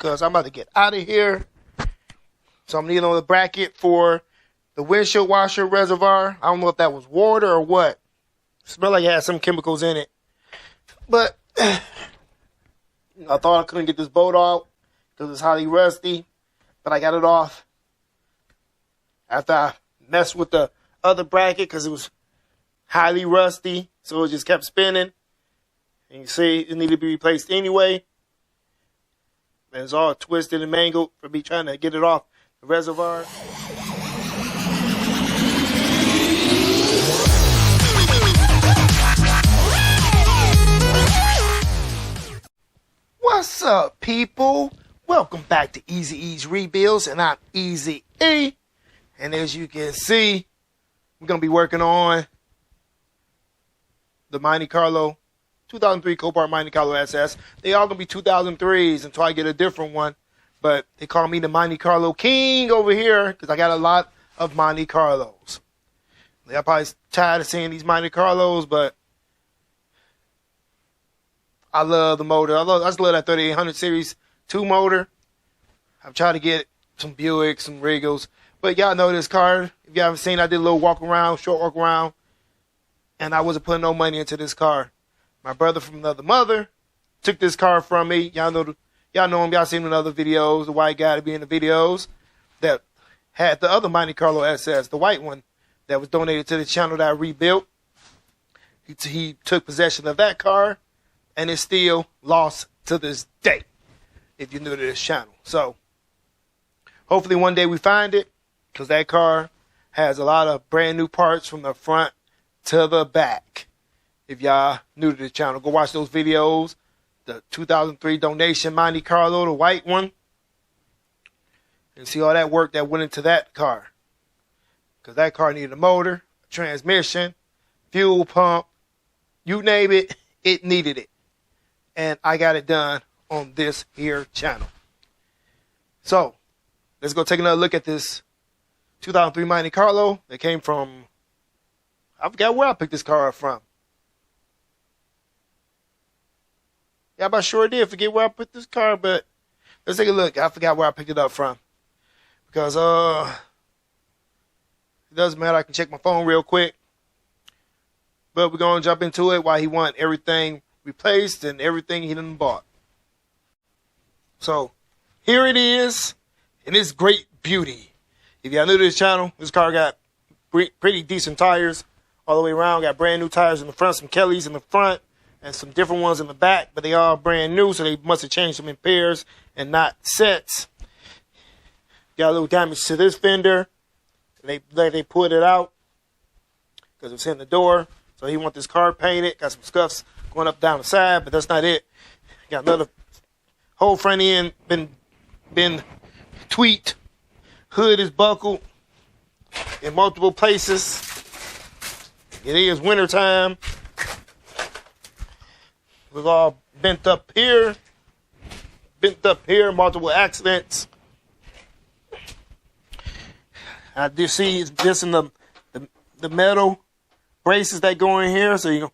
because I'm about to get out of here. So I'm needing the bracket for the windshield washer reservoir. I don't know if that was water or what. It smelled like it had some chemicals in it. But I thought I couldn't get this bolt off because it's highly rusty. But I got it off after I messed with the other bracket because it was highly rusty. So it just kept spinning. And you see it needed to be replaced anyway. And it's all twisted and mangled for me trying to get it off the reservoir. What's up, people? Welcome back to Easy E's Rebuilds, and I'm Easy E. And as you can see, we're going to be working on the Monte Carlo 2003 Copart Monte Carlo SS. They all going to be 2003s until I get a different one. But they call me the Monte Carlo King over here because I got a lot of Monte Carlos. They're probably tired of seeing these Monte Carlos, but I love the motor. I just love that 3800 Series 2 motor. I've tried to get some Buicks, some Regals. But y'all know this car. If you haven't seen, I did a little walk around, short walk around. And I wasn't putting no money into this car. My brother from another mother took this car from me. Y'all know him. Y'all seen him in other videos. The white guy to be in the videos that had the other Monte Carlo SS, the white one that was donated to the channel that I rebuilt. He took possession of that car, and it's still lost to this day, if you're new to this channel. So hopefully one day we find it, because that car has a lot of brand new parts from the front to the back. If y'all new to the channel, go watch those videos. The 2003 donation Monte Carlo, the white one. And see all that work that went into that car. Because that car needed a motor, a transmission, fuel pump. You name it, it needed it. And I got it done on this here channel. So, let's go take another look at this 2003 Monte Carlo. That came from, I forgot where I picked this car up from. Yeah, I'm sure did forget where I put this car, but let's take a look. I forgot where I picked it up from. Because, it doesn't matter. I can check my phone real quick. But we're going to jump into it while he want everything replaced and everything he done bought. So, here it is. And it's great beauty. If y'all new to this channel, this car got pretty decent tires all the way around. Got brand new tires in the front, some Kellys in the front, and some different ones in the back. But they all brand new, so they must have changed them in pairs and not sets. Got a little damage to this fender. They pulled it out because it was in the door. So he want this car painted. Got some scuffs going up down the side, but that's not it. Got another whole front end been tweaked. Hood is buckled in multiple places. It is wintertime. It was all bent up here, multiple accidents. I do see it's missing the metal braces that go in here, so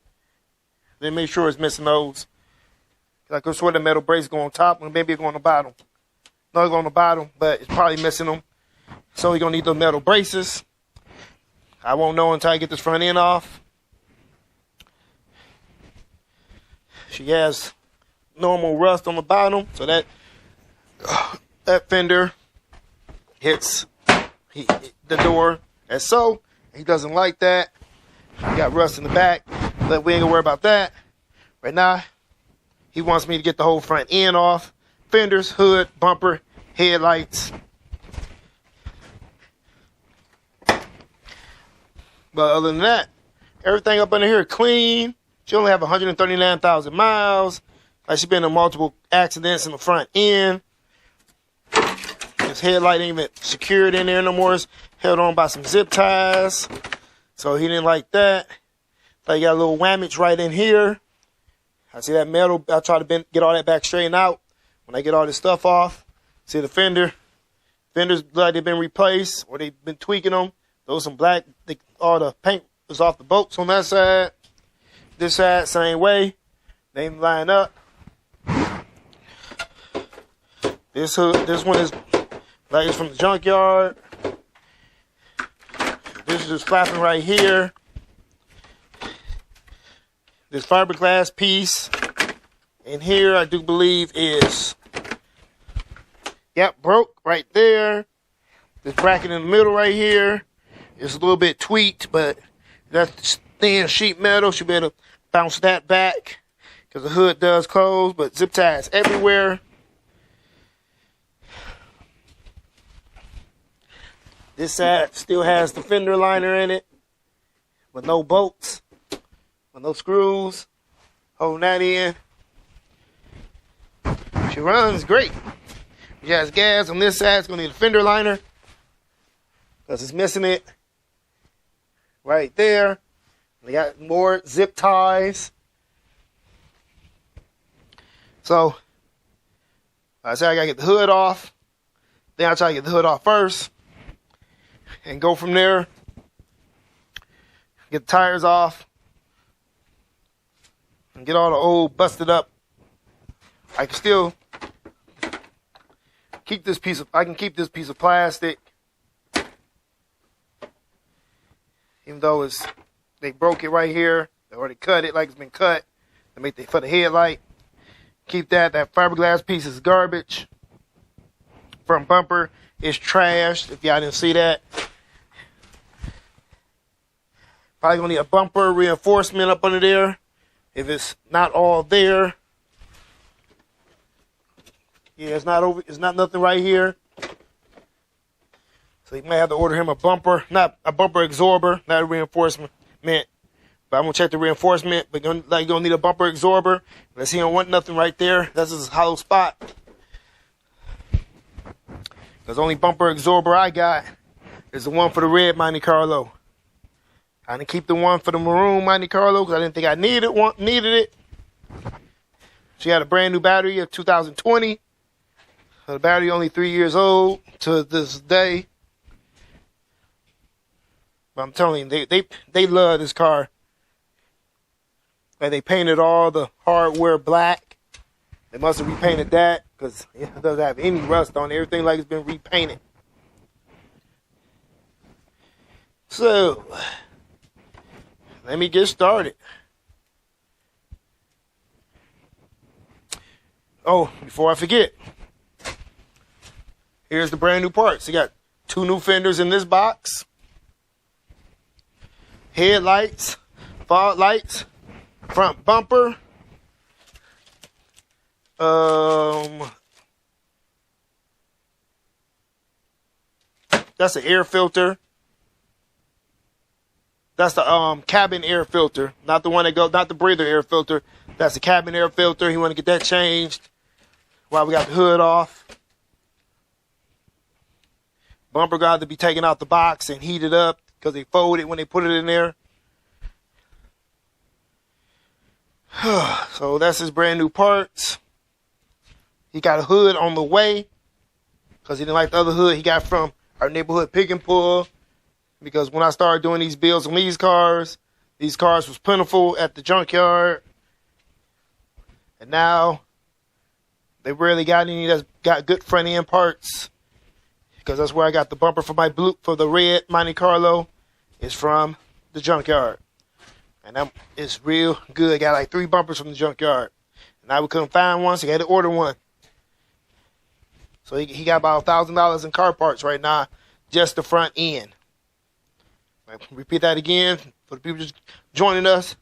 they make sure it's missing those. I could swear the metal brace go on top, and maybe it go on the bottom. No, it go on the bottom, but it's probably missing them. So you're gonna need those metal braces. I won't know until I get this front end off. She has normal rust on the bottom, so that fender hits the door as so. He doesn't like that. He got rust in the back, but we ain't gonna worry about that. Right now, he wants me to get the whole front end off. Fenders, hood, bumper, headlights. But other than that, everything up under here clean. She only have 139,000 miles. Like, she been in multiple accidents in the front end. This headlight ain't even secured in there no more. It's held on by some zip ties. So he didn't like that. Like, got a little whammage right in here. I see that metal. I try to get all that back straightened out. When I get all this stuff off, see the fenders like they've been replaced or they've been tweaking them. Those some black. All the paint was off the bolts on that side. This side, same way. They ain't line up. This one is like it's from the junkyard. This is just flapping right here. This fiberglass piece in here, I do believe is, yep, broke right there. This bracket in the middle right here is a little bit tweaked, but that's thin sheet metal. Should be able to bounce that back because the hood does close, but zip ties everywhere. This side still has the fender liner in it with no bolts, with no screws holding that in. She runs great. She has gas on this side. It's going to need a fender liner because it's missing it right there. They got more zip ties. So, I said I got to get the hood off. Then I try to get the hood off first and go from there. Get the tires off and get all the old busted up. I can still keep this piece of plastic, even though they broke it right here. They already cut it like it's been cut. They make it for the headlight. Keep that. That fiberglass piece is garbage. Front bumper is trashed. If y'all didn't see that, probably gonna need a bumper reinforcement up under there. If it's not all there, yeah, it's not nothing right here. So you might have to order him a bumper, not a bumper absorber, not a reinforcement. But I'm gonna check the reinforcement. But you're gonna need a bumper absorber. Unless he don't want nothing right there. That's his hollow spot. Because the only bumper absorber I got is the one for the red Monte Carlo. I didn't keep the one for the maroon Monte Carlo because I didn't think I needed it. She had a brand new battery of 2020. The battery only 3 years old to this day. But I'm telling you, they love this car. Like they painted all the hardware black. They must have repainted that because it doesn't have any rust on it. Everything like it's been repainted. So, let me get started. Oh, before I forget. Here's the brand new parts. You got 2 new fenders in this box. Headlights, fog lights, front bumper. That's an air filter. That's the cabin air filter, not the one that goes, not the breather air filter. That's the cabin air filter. You want to get that changed while we got the hood off. Bumper got to be taken out the box and heated up because they fold it when they put it in there. So that's his brand new parts. He got a hood on the way because he didn't like the other hood he got from our neighborhood pick and pull. Because when I started doing these builds on these cars was plentiful at the junkyard. And now they rarely got any that's got good front end parts. Because that's where I got the bumper for for the red Monte Carlo is from the junkyard. And it's real good. I got like 3 bumpers from the junkyard. And I couldn't find one, so I had to order one. So he got about $1,000 in car parts right now, just the front end. I repeat that again for the people just joining us.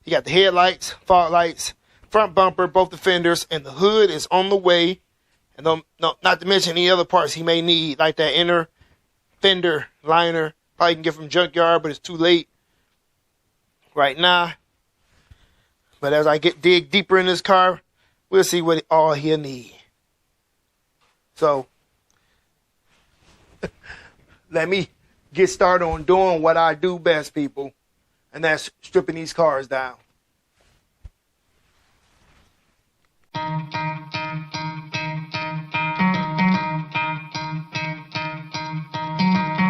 He got the headlights, fog lights, front bumper, both the fenders, and the hood is on the way. And not to mention any other parts he may need, like that inner fender liner. Probably can get from junkyard, but it's too late right now. But as I dig deeper in this car, we'll see what all he'll need. So, let me get started on doing what I do best, people. And that's stripping these cars down.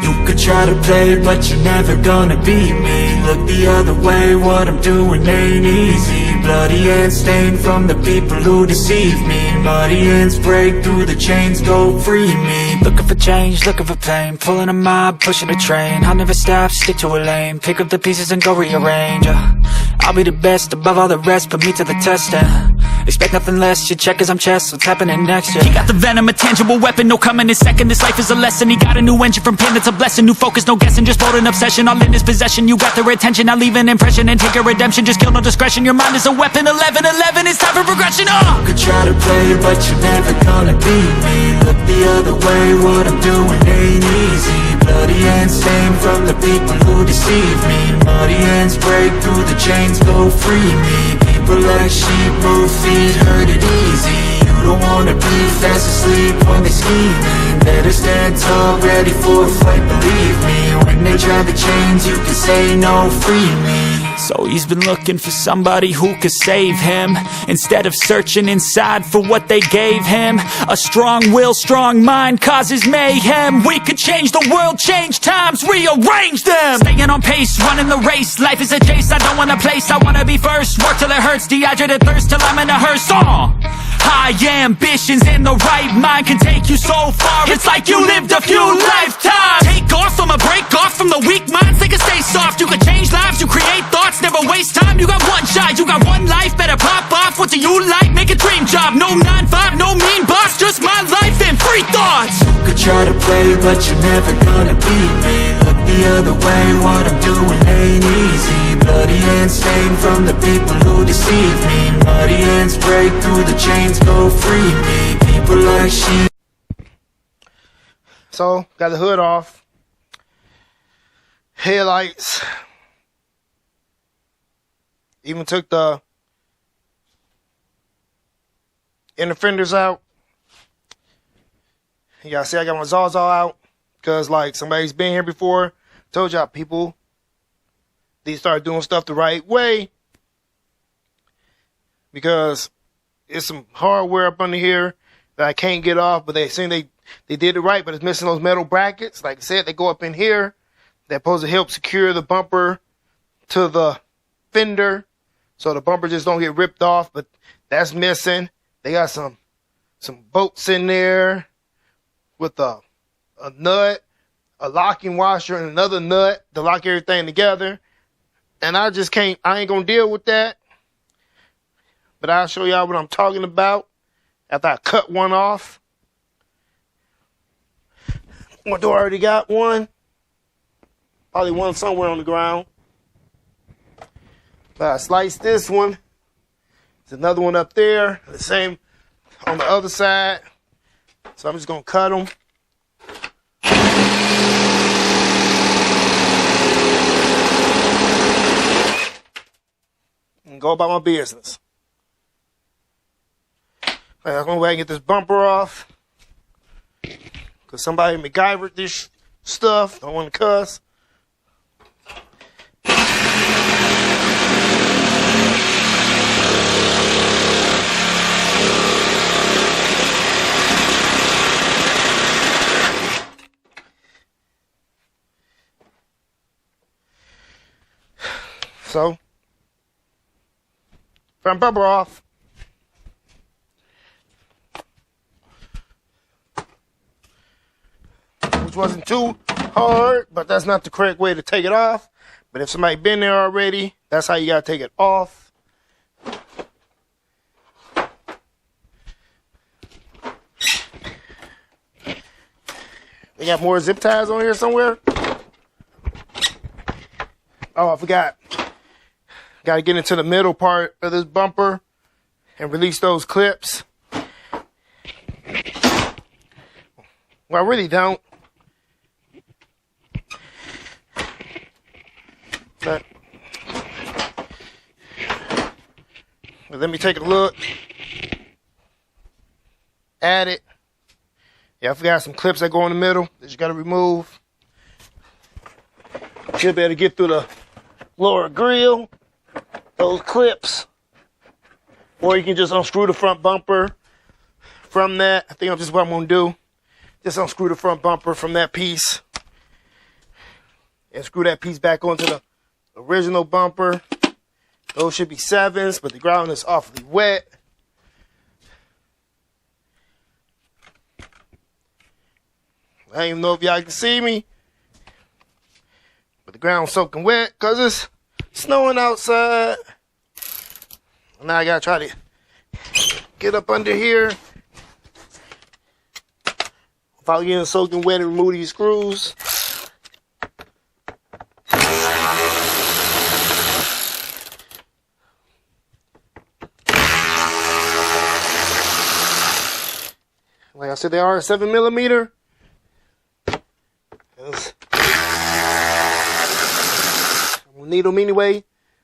You could try to play, but you're never gonna beat me. Look the other way, what I'm doing ain't easy. Bloody and stained from the people who deceive me. Muddy hands break through the chains, go free me. Looking for change, looking for pain, pulling a mob, pushing a train. I'll never stop, stick to a lane, pick up the pieces and go rearrange. I'll be the best above all the rest, put me to the test and expect nothing less, your check is I'm chess, what's happening next? He got the venom, a tangible weapon, no coming in second. This life is a lesson, he got a new engine from pain, it's a blessing. New focus, no guessing, just hold an obsession. All in his possession, you got their attention. I'll leave an impression and take a redemption. Just kill, no discretion, your mind is a weapon. 11-11, it's time for progression. You could try to play, but you're never gonna beat me. Look the other way, what I'm doing ain't easy. Bloody hands stained from the people who deceive me. Muddy hands break through the chains, go free me. People like sheep, move feet, hurt it easy. You don't wanna be fast asleep when they scheming. Better stand tall, ready for a fight, believe me. When they try the chains, you can say no, free me. So he's been looking for somebody who could save him, instead of searching inside for what they gave him. A strong will, strong mind causes mayhem. We could change the world, change times, rearrange them. Staying on pace, running the race. Life is a chase, I don't want a place, I wanna be first. Work till it hurts, dehydrated thirst till I'm in a hearse. High ambitions in the right mind can take you so far. It's like you lived a few lifetimes. Take off from a break off from the weak minds, they can stay soft. You can change lives, you create thoughts, never waste time. You got one shot, you got one life, better pop off. What do you like? Make a dream job. No 9-5, no mean boss, just my life and free thoughts. You could try to play, but you're never gonna beat me. Look the other way, what I'm doing ain't easy. Bloody hands stained from the people who deceive me. Muddy hands break through the chains, go free me. People like sheep. So, got the hood off. Headlights. Even took the inner fenders out. You gotta see I got my Zawzall out. Because, like, somebody's been here before. Told y'all, people, they start doing stuff the right way. Because it's some hardware up under here that I can't get off. But they saying they did it right, but it's missing those metal brackets. Like I said, they go up in here. They're supposed to help secure the bumper to the fender, so the bumper just don't get ripped off. But that's missing. They got some bolts in there with a nut, a locking washer, and another nut to lock everything together. And I ain't gonna deal with that. But I'll show y'all what I'm talking about after I cut one off. My door already got one. Probably one somewhere on the ground. But I sliced this one. There's another one up there. The same on the other side. So I'm just going to cut them. And go about my business. I'm going to go ahead and get this bumper off. Because somebody MacGyvered this stuff. Don't want to cuss. So, front bumper off. Which wasn't too hard, but that's not the correct way to take it off. But if somebody been there already, that's how you gotta take it off. They got more zip ties on here somewhere. Oh, I forgot. Got to get into the middle part of this bumper and release those clips. Well, I really don't. But let me take a look at it. Yeah, I forgot some clips that go in the middle that you got to remove. Should be able to get through the lower grill. Those clips, or you can just unscrew the front bumper from that. I think that's just what I'm going to do. Just unscrew the front bumper from that piece and screw that piece back onto the original bumper. Those should be 7s, but the ground is awfully wet. I don't even know if y'all can see me. But the ground's soaking wet because it's snowing outside. Now I gotta try to get up under here without getting soaking wet and remove these screws. Like I said, they are 7mm. I'm gonna need them anyway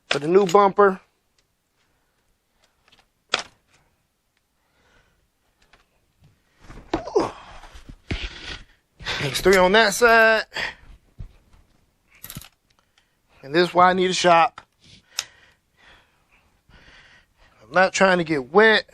for the new bumper. There's 3 on that side. And this is why I need a shop. I'm not trying to get wet.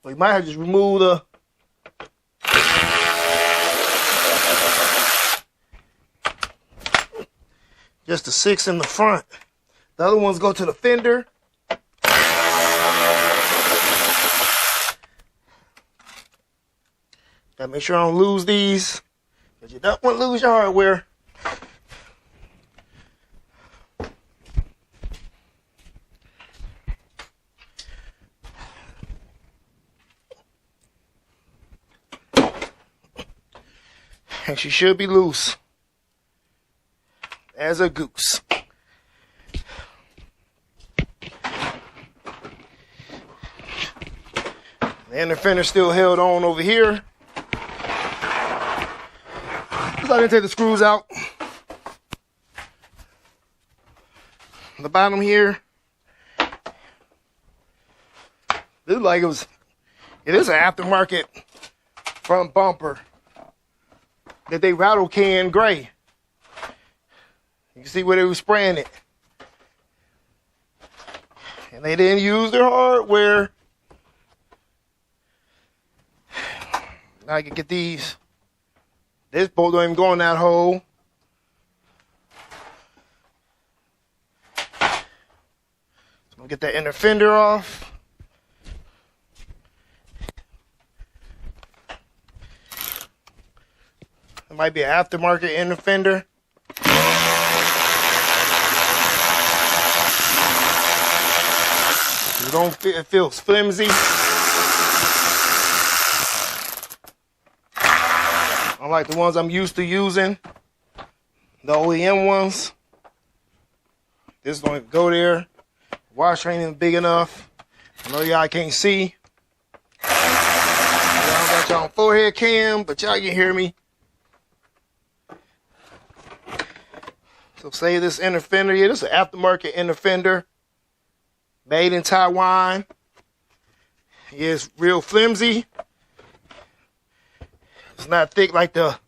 We might have to just remove the just the 6 in the front. The other ones go to the fender. Gotta make sure I don't lose these, but you don't want to lose your hardware. And she should be loose as a goose. The inner fender still held on over here. So I can take the screws out. The bottom here. It looks like it is an aftermarket front bumper that they rattle can gray. You can see where they were spraying it. And they didn't use their hardware. Now I can get these. This bolt don't even go in that hole. So I'm gonna get that inner fender off. It might be an aftermarket inner fender. It feels flimsy. Unlike the ones I'm used to using, the OEM ones. This don't even go there. Washer ain't even big enough. I know y'all can't see. Y'all got y'all on forehead cam, but y'all can hear me. So say this inner fender here, this is an aftermarket inner fender. Made in Taiwan. It's real flimsy. It's not thick like the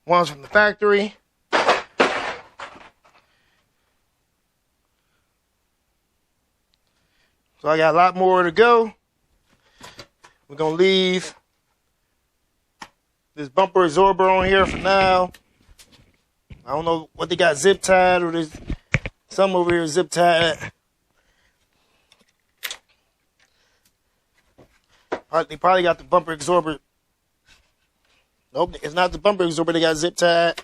ones from the factory. So I got a lot more to go. We're going to leave this bumper absorber on here for now. I don't know what they got zip tied, or there's some over here zip tied. They probably got the bumper absorber. Nope, it's not the bumper absorber. They got zip tied.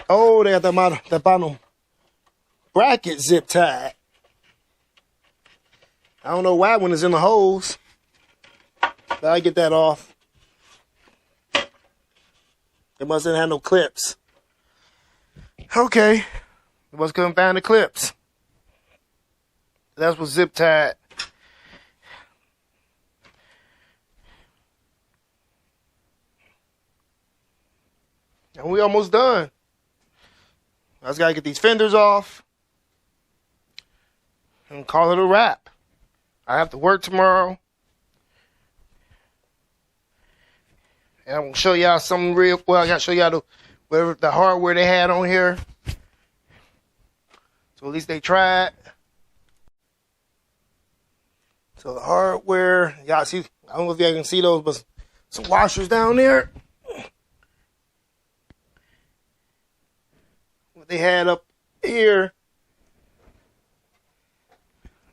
Oh, they got the bottom bracket zip tied. I don't know why when it's in the holes. But I get that off. They mustn't have no clips. Okay. They must couldn't find the clips. That's what zip tied. And we almost done. I just gotta get these fenders off and call it a wrap. I have to work tomorrow. And I'm gonna show y'all something real. Well, I gotta show y'all the hardware they had on here. So at least they tried. So the hardware, y'all see, I don't know if y'all can see those, but some washers down there. what they had up here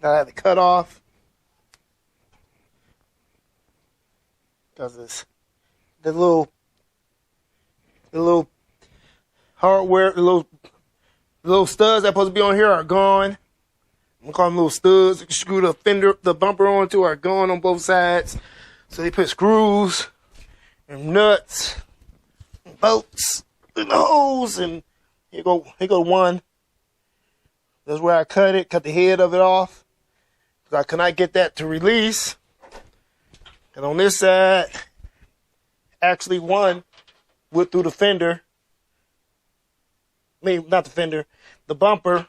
that I had to cut off because it's the little hardware, the little studs that supposed to be on here are gone. I'm gonna call them little studs. Screw the bumper onto are gone on both sides. So they put screws and nuts, and bolts, and holes, and here go one. That's where I cut the head of it off, because I could not get that to release. And on this side, actually one went through the fender. I mean, not the fender, the bumper.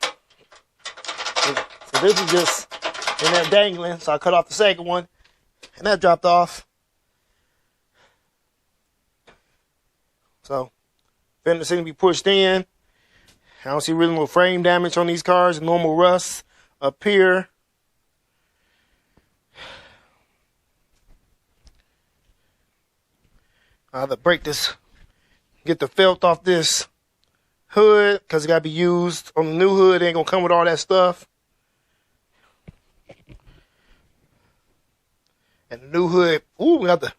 So this is just in there dangling. So I cut off the second one, and that dropped off. So fender seems to be pushed in. I don't see really no frame damage on these cars. Normal rust up here. I have to break this, get the felt off this hood, because it got to be used on the new hood. It ain't going to come with all that stuff. And the new hood, that's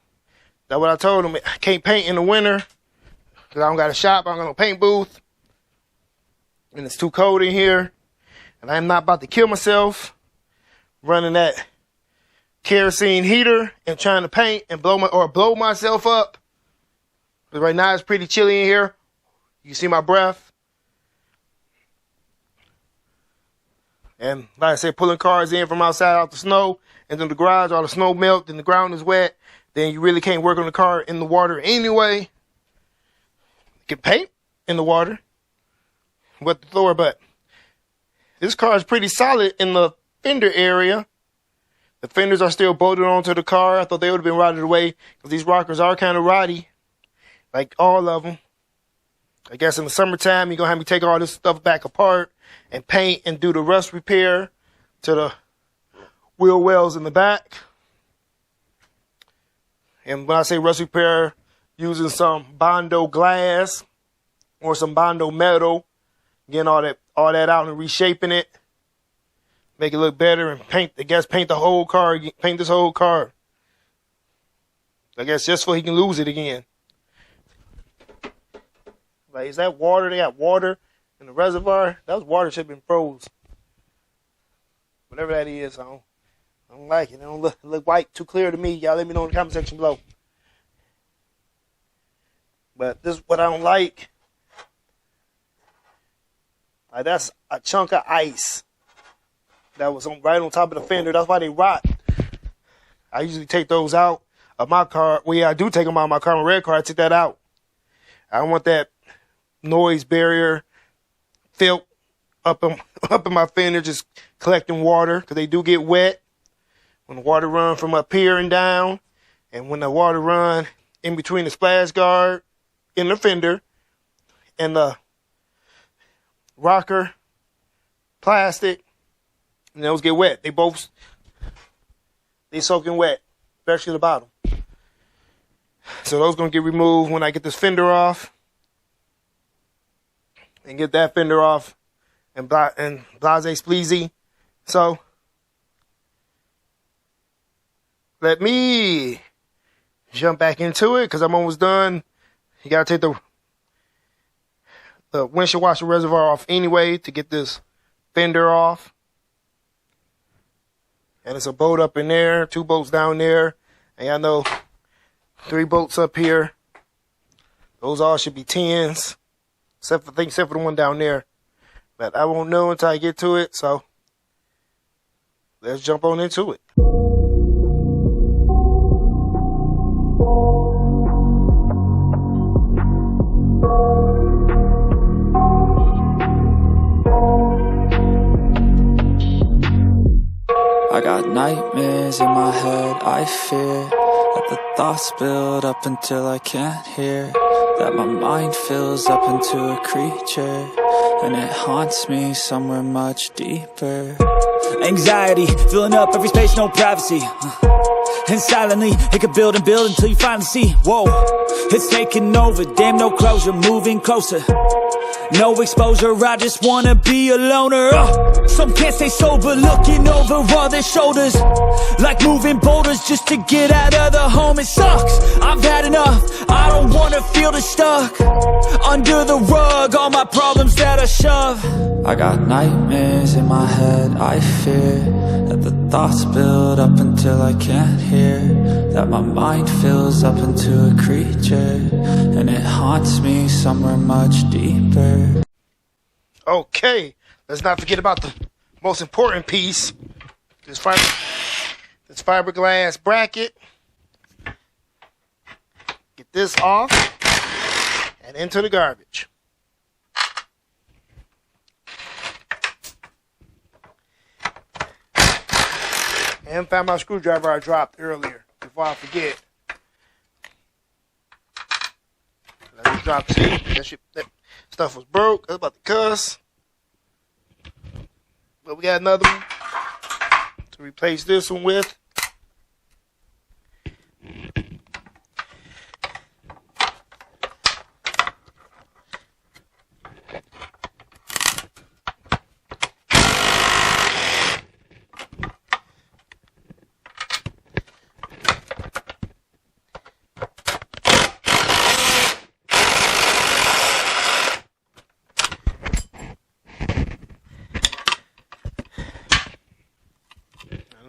what I told them. I can't paint in the winter, because I don't got a shop. I don't got no paint booth. And it's too cold in here. And I'm not about to kill myself running that kerosene heater and trying to paint and blow myself up. But right now it's pretty chilly in here. You see my breath. And like I said, pulling cars in from outside out the snow, and then the garage, all the snow melt, and the ground is wet. Then you really can't work on the car in the water anyway. You can paint in the water. What the Thor, but this car is pretty solid in the fender area. The fenders are still bolted onto the car. I thought they would have been rotted away, because these rockers are kind of rotty, like all of them. I guess in the summertime, you're going to have me take all this stuff back apart and paint and do the rust repair to the wheel wells in the back. And when I say rust repair, using some Bondo glass or some Bondo metal, getting all that out and reshaping it, make it look better, and paint the whole car, paint this whole car. I guess just so he can lose it again. Like, is that water? They got water in the reservoir. That was water should have been froze. Whatever that is, I don't like it. It don't look white, too clear to me. Y'all let me know in the comment section below. But this is what I don't like. Like, that's a chunk of ice that was right on top of the fender. That's why they rot. I usually take those out of my car. Well, yeah, I do take them out of my car. My red car, I took that out. I don't want that noise barrier felt up in my fender just collecting water, because they do get wet when the water run from up here and down, and when the water run in between the splash guard in the fender and the rocker plastic, and those get wet. They soaking wet, especially the bottom. So those gonna get removed when I get this fender off, and get that fender off, and blase spleezy. So let me jump back into it, because I'm almost done. You gotta take the windshield washer reservoir off anyway to get this fender off. And it's a bolt up in there, 2 bolts down there, and I know 3 bolts up here. Those all should be 10s, except for the one down there. But I won't know until I get to it, so let's jump on into it. I got nightmares in my head, I fear that the thoughts build up until I can't hear, that my mind fills up into a creature, and it haunts me somewhere much deeper. Anxiety, filling up every space, no privacy. And silently, it could build and build until you finally see, whoa, it's taking over, damn, no closure, moving closer. No exposure, I just wanna be a loner. Some can't stay sober, looking over all their shoulders, like moving boulders just to get out of the home. It sucks, I've had enough, I don't wanna feel the stuck under the rug, all my problems that I shove. I got nightmares in my head, I fear that the thoughts build up until I can't hear, that my mind fills up into a creature, and it haunts me somewhere much deeper. Okay, let's not forget about the most important piece, this fiberglass bracket. Get this off and into the garbage. And found my screwdriver I dropped earlier before I forget. I just dropped it. That stuff was broke. I was about to cuss. But we got another one to replace this one with.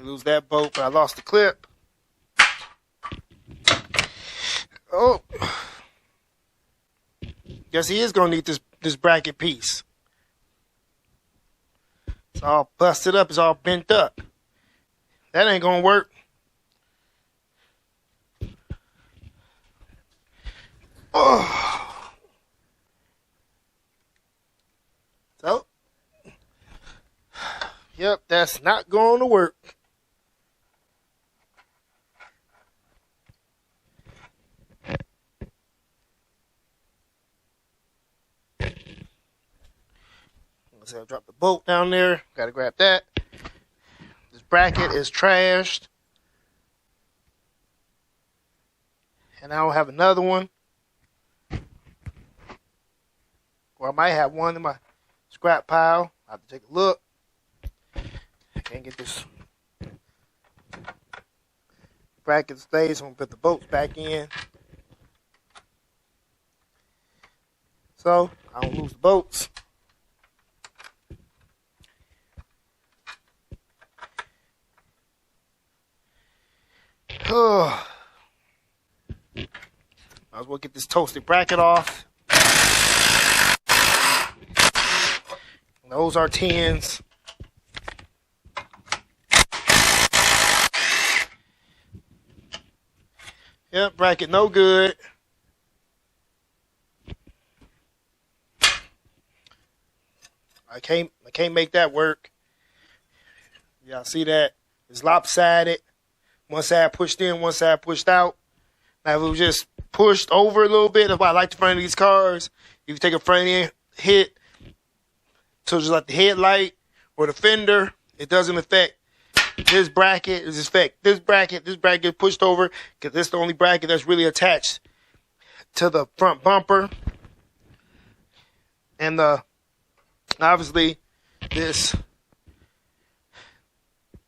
Lose that bolt, but I lost the clip. Oh, guess he is gonna need this bracket piece. It's all busted up. It's all bent up. That ain't gonna work. Oh, so yep, that's not going to work. I'll drop the bolt down there. Gotta grab that. This bracket is trashed. And I don't have another one. Or I might have one in my scrap pile. I have to take a look. I can't get this bracket to stay, so I'm gonna put the bolts back in. So I don't lose the bolts. Oh, might as well get this toasted bracket off. Those are 10s. Yep, bracket no good. I can't make that work. Y'all see that? It's lopsided. One side pushed in, one side pushed out. Now, if it was just pushed over a little bit, that's why I like the front of these cars. If you take a front end hit to just like the headlight or the fender, it doesn't affect this bracket. It just affects this bracket pushed over, because this is the only bracket that's really attached to the front bumper. And obviously this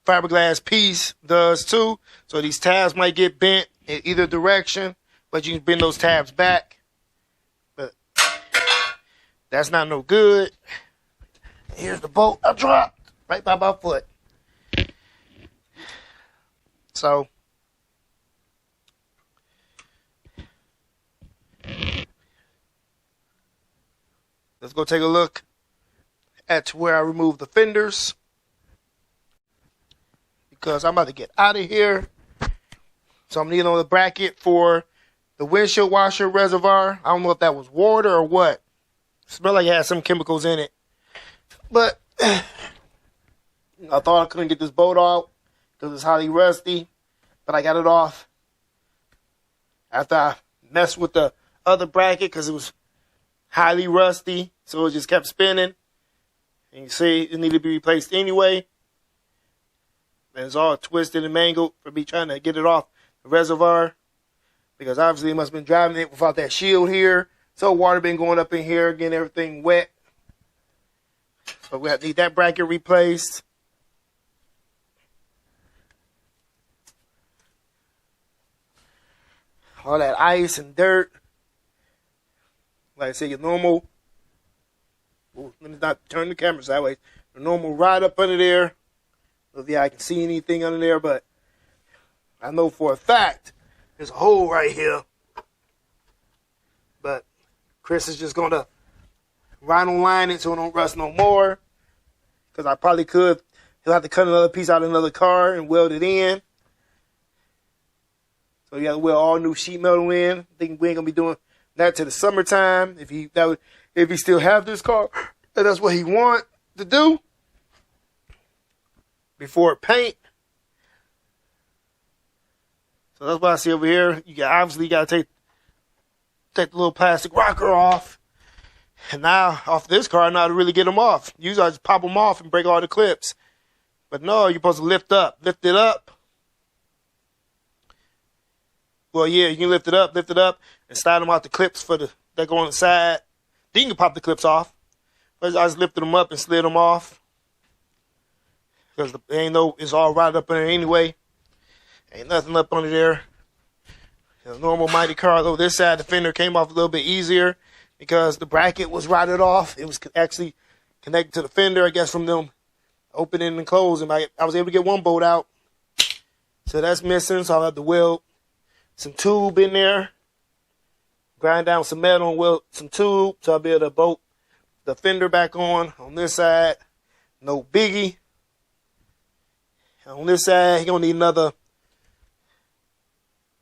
fiberglass piece does too, so these tabs might get bent in either direction, but you can bend those tabs back. But that's not no good. Here's the bolt I dropped right by my foot. So let's go take a look at where I removed the fenders, because I'm about to get out of here. So I'm needing on the bracket for the windshield washer reservoir. I don't know if that was water or what. It smelled like it had some chemicals in it. But I thought I couldn't get this bolt off because it's highly rusty. But I got it off after I messed with the other bracket because it was highly rusty. So it just kept spinning. And you see it needed to be replaced anyway. And it's all twisted and mangled for me trying to get it off the reservoir, because obviously it must have been driving it without that shield here, So water been going up in here, getting everything wet. So we need that bracket replaced. All that ice and dirt. Like I said, your normal. Ooh, let me not turn the camera sideways. The normal ride up under there. If I can see anything under there, but I know for a fact there's a hole right here. But Chris is just gonna vinyl line it so it don't rust no more. Because I probably could. He'll have to cut another piece out of another car and weld it in. So you got to weld all new sheet metal in. I think we ain't gonna be doing that till the summertime. If he still have this car, and that's what he want to do before paint. So that's what I see over here. You obviously got to take the little plastic rocker off. And now, off this car, I know how to really get them off. Usually I just pop them off and break all the clips. But no, you're supposed to lift it up. Well, yeah, you can lift it up, and slide them out the clips that go on the side. Then you can pop the clips off. But I just lifted them up and slid them off. Because it's all right up in there anyway. Ain't nothing up under there. The normal Monte Carlo, this side, the fender came off a little bit easier because the bracket was rotted off. It was actually connected to the fender, I guess, from them opening and closing. I was able to get one bolt out. So that's missing, so I'll have to weld some tube in there. Grind down some metal and weld some tube so I'll be able to bolt the fender back on this side. No biggie. On this side, you're going to need another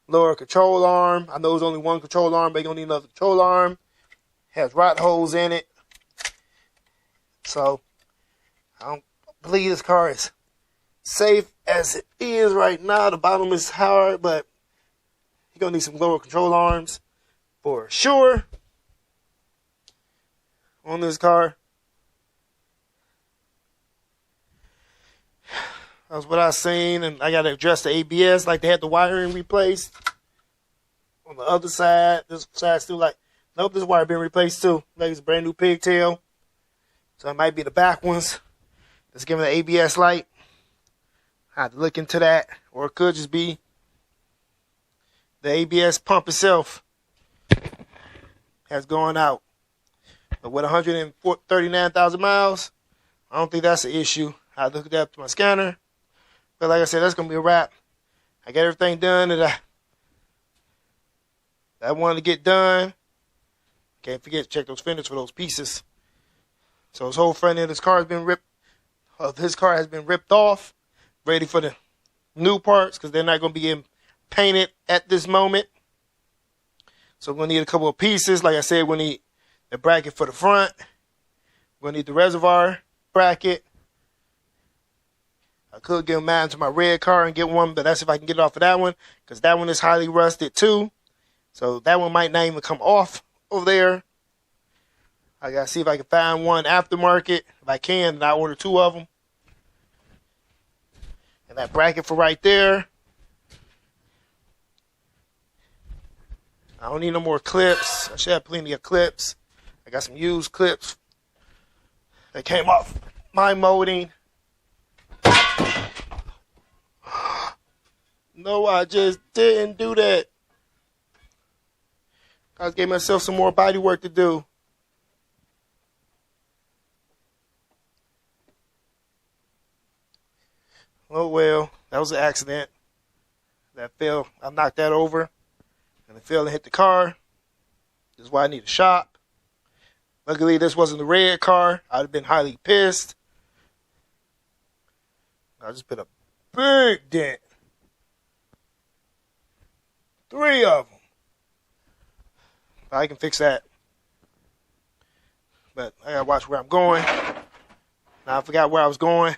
lower control arm. I know there's only one control arm, but you're going to need another control arm. Has rot holes in it. So, I don't believe this car is safe as it is right now. The bottom is hard, but you're going to need some lower control arms for sure on this car. That's what I seen, and I got to adjust the ABS like they had the wiring replaced. On the other side, this side still like, nope, this wire been replaced too. Like it's a brand new pigtail. So it might be the back ones that's giving the ABS light. I have to look into that, or it could just be the ABS pump itself has gone out. But with 139,000 miles, I don't think that's an issue. I looked it up to my scanner. But like I said, that's going to be a wrap. I got everything done that I wanted to get done. Can't forget to check those fenders for those pieces. So his whole front end of his car has been ripped off. Ready for the new parts because they're not going to be painted at this moment. So we're going to need a couple of pieces. Like I said, we'll need the bracket for the front. We're going to need the reservoir bracket. I could give mine to my red car and get one, but that's if I can get it off of that one, because that one is highly rusted too. So that one might not even come off over there. I gotta see if I can find one aftermarket. If I can, then I'll order 2 of them. And that bracket for right there. I don't need no more clips. I should have plenty of clips. I got some used clips that came off my molding. No, I just didn't do that. I just gave myself some more body work to do. Oh well, that was an accident. That fell. I knocked that over, and it fell and hit the car. This is why I need a shop. Luckily, this wasn't the red car. I'd have been highly pissed. I just put a big dent. 3 of them. I can fix that. But I gotta watch where I'm going. Now I forgot where I was going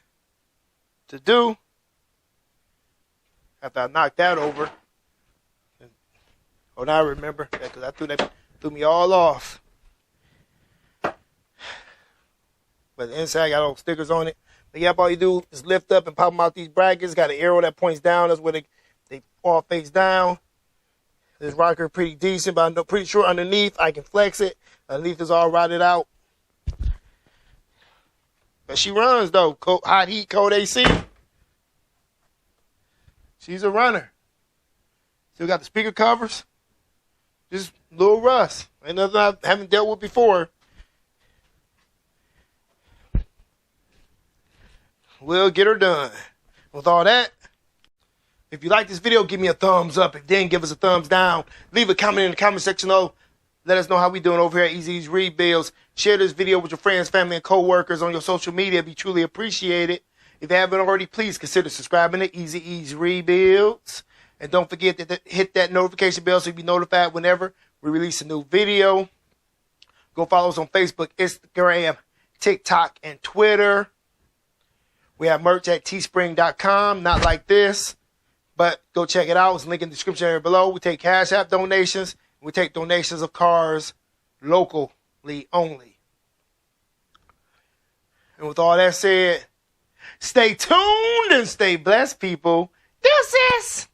to do. After I knocked that over. Oh, now I remember. Because that threw me all off. But the inside got all stickers on it. But yeah, all you do is lift up and pop them out these brackets. Got an arrow that points down. That's where they all face down. This rocker pretty decent, but I'm pretty sure underneath I can flex it. Underneath is all rotted out. But she runs though. Hot heat, cold AC. She's a runner. Still got the speaker covers. Just a little rust. Ain't nothing I haven't dealt with before. We'll get her done. With all that, if you like this video, give me a thumbs up. If you didn't, give us a thumbs down. Leave a comment in the comment section though. Let us know how we doing over here at Easy's Rebuilds. Share this video with your friends, family, and co-workers on your social media. It'd be truly appreciated. If you haven't already, please consider subscribing to Easy's Rebuilds. And don't forget to hit that notification bell so you'll be notified whenever we release a new video. Go follow us on Facebook, Instagram, TikTok, and Twitter. We have merch at teespring.com. Not like this, but go check it out. It's linked in the description area below. We take Cash App donations. We take donations of cars locally only. And with all that said, stay tuned and stay blessed, people. Deuces!